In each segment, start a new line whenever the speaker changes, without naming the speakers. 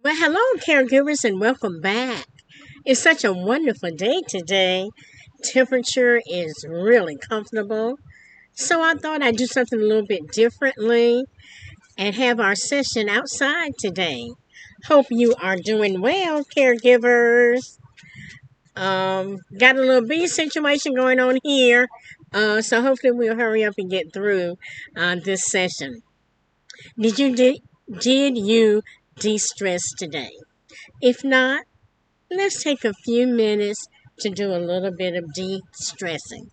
Well, hello, caregivers, and welcome back. It's such a wonderful day today. Temperature is really comfortable. So I thought I'd do something a little bit differently and have our session outside today. Hope you are doing well, caregivers. Got a little bee situation going on here. So hopefully we'll hurry up and get through this session. Did you de-stress today? If not, let's take a few minutes to do a little bit of deep stressing.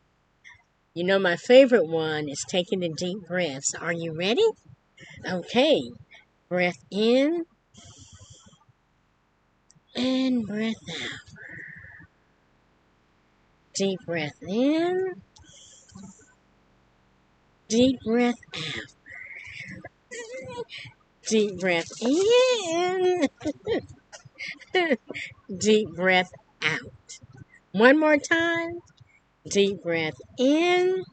You know, my favorite one is taking the deep breaths. Are you ready? Okay. Breath in and breath out. Deep breath in, deep breath out. Deep breath in, deep breath out. One more time. Deep breath in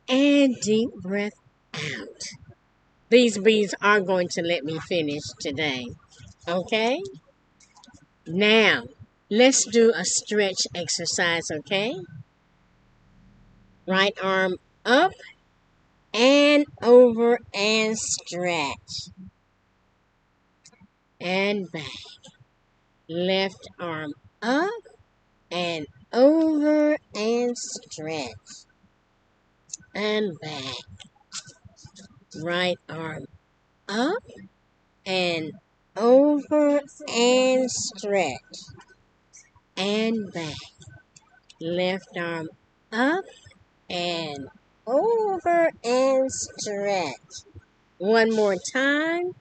and deep breath out. These bees are going to let me finish today. Okay? Now, let's do a stretch exercise, okay? Right arm up and over and stretch. And back. Left arm up and over and stretch. And back. Right arm up and over and stretch. And back. Left arm up and over and stretch. One more time.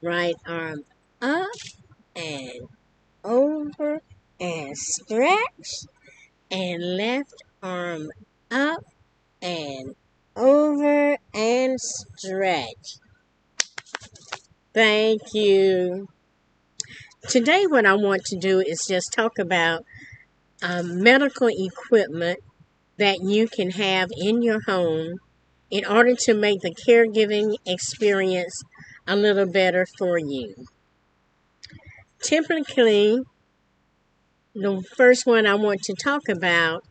Right arm up and over and stretch. And left arm up and over and stretch. Thank you. Today, what I want to do is just talk about medical equipment that you can have in your home in order to make the caregiving experience a little better for you. Typically, the first one I want to talk about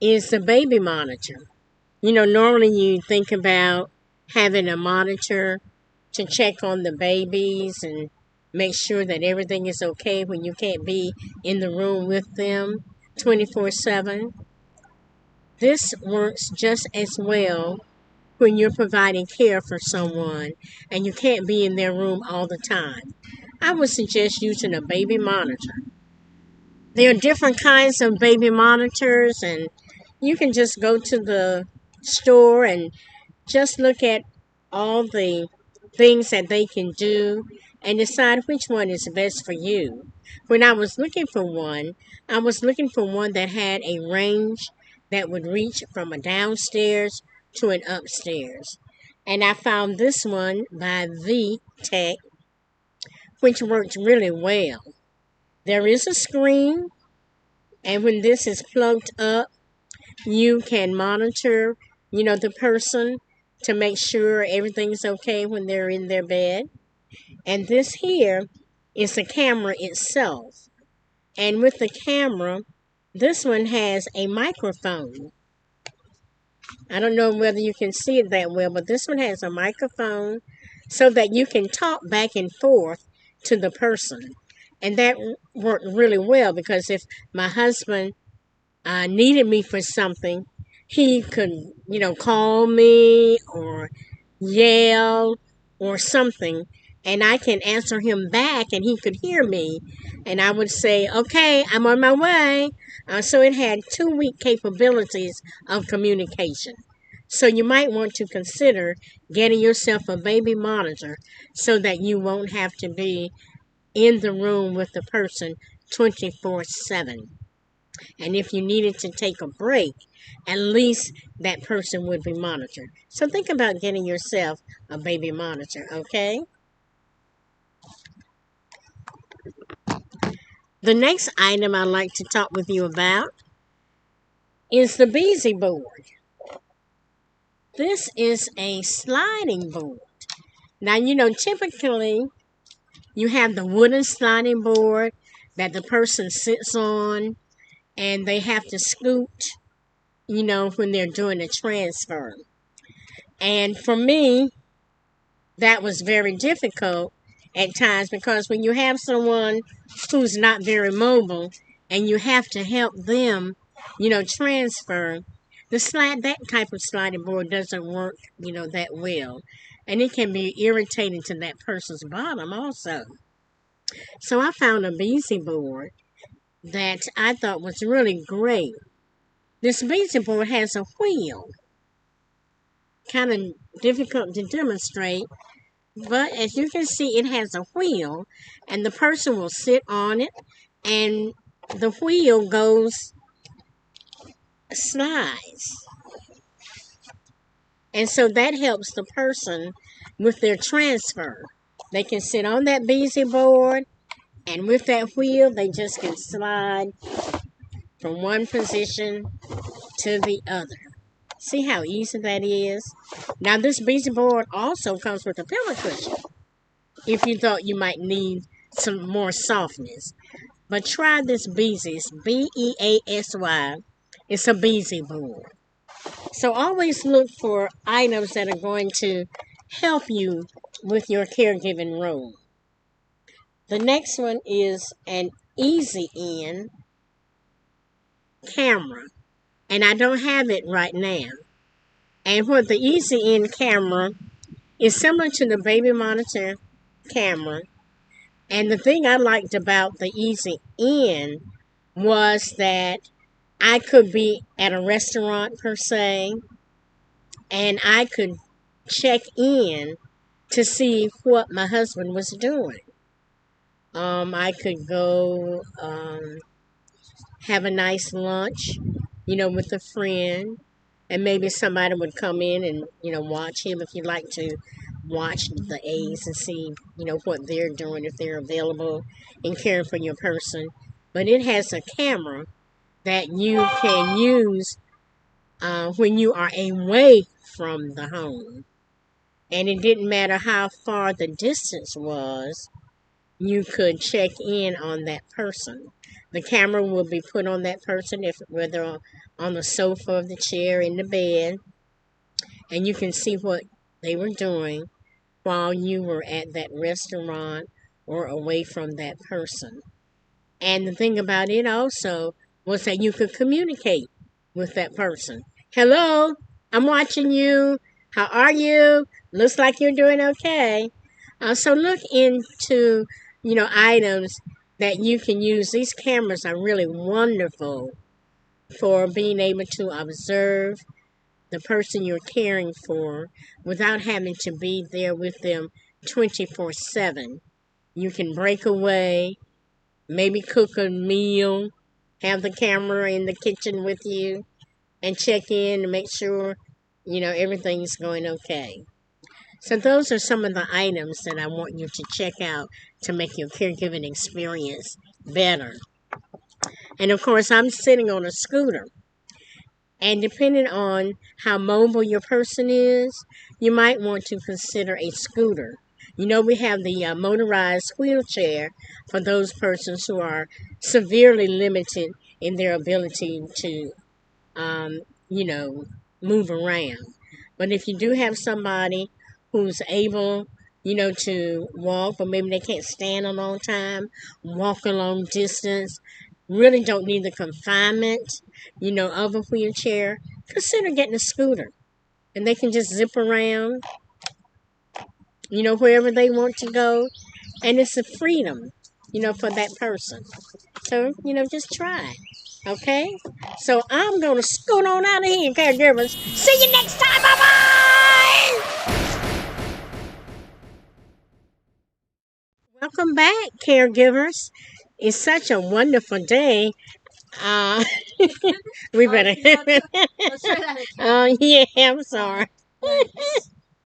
is the baby monitor. You know, normally you think about having a monitor to check on the babies and make sure that everything is okay when you can't be in the room with them 24/7. This works just as well when you're providing care for someone and you can't be in their room all the time. I would suggest using a baby monitor. There are different kinds of baby monitors, and you can just go to the store and just look at all the things that they can do and decide which one is best for you. When I was looking for one, I was looking for one that had a range that would reach from a downstairs to an upstairs. And I found this one by the Tech, which worked really well. There is a screen, and when this is plugged up, you can monitor, the person to make sure everything's okay when they're in their bed. And this here is the camera itself. And with the camera, this one has a microphone. I don't know whether you can see it that well, but this one has a microphone so that you can talk back and forth to the person. And that worked really well because if my husband needed me for something, he could, call me or yell or something, and I can answer him back, and he could hear me, and I would say, "Okay, I'm on my way." So it had 2 week capabilities of communication. So you might want to consider getting yourself a baby monitor so that you won't have to be in the room with the person 24/7. And if you needed to take a break, at least that person would be monitored. So think about getting yourself a baby monitor, okay? The next item I'd like to talk with you about is the Beezy board. This is a sliding board. Now, typically You have the wooden sliding board that the person sits on, and they have to scoot, when they're doing a transfer. And for me, that was very difficult at times because when you have someone who's not very mobile and you have to help them, transfer, that type of sliding board doesn't work, that well. And it can be irritating to that person's bottom also. So I found a Beezy board that I thought was really great. This Beezy board has a wheel, kind of difficult to demonstrate, but as you can see, it has a wheel, and the person will sit on it, and the wheel slides. And so that helps the person with their transfer. They can sit on that Beezy board, and with that wheel, they just can slide from one position to the other. See how easy that is? Now, this Beezy board also comes with a pillow cushion if you thought you might need some more softness. But try this Beezy's, Beasy. It's a Beezy board. So always look for items that are going to help you with your caregiving role. The next one is an Easy In camera, and I don't have it right now. And what the Easy In camera is similar to the baby monitor camera. And the thing I liked about the Easy In was that I could be at a restaurant per se, and I could check in to see what my husband was doing. I could go have a nice lunch, with a friend, and maybe somebody would come in and watch him if you like to watch the aides and see what they're doing if they're available and caring for your person. But it has a camera that you can use when you are away from the home. And it didn't matter how far the distance was, you could check in on that person. The camera will be put on that person, whether on the sofa or the chair, in the bed, and you can see what they were doing while you were at that restaurant or away from that person. And the thing about it also was that you could communicate with that person. Hello, I'm watching you. How are you? Looks like you're doing okay. So look into, items that you can use. These cameras are really wonderful for being able to observe the person you're caring for without having to be there with them 24/7. You can break away, maybe cook a meal, have the camera in the kitchen with you, and check in to make sure, everything's going okay. So those are some of the items that I want you to check out to make your caregiving experience better. And of course, I'm sitting on a scooter. And depending on how mobile your person is, you might want to consider a scooter. We have the motorized wheelchair for those persons who are severely limited in their ability to, um, you know, move around. But if you do have somebody who's able, to walk, or maybe they can't stand a long time, walk a long distance, really don't need the confinement, of a wheelchair, consider getting a scooter. And they can just zip around, wherever they want to go. And it's a freedom, for that person. So, just try. Okay? So I'm going to scoot on out of here, caregivers. See you next time. Bye-bye! Welcome back, caregivers. It's such a wonderful day. Uh, we better. Oh, yeah, I'm sorry.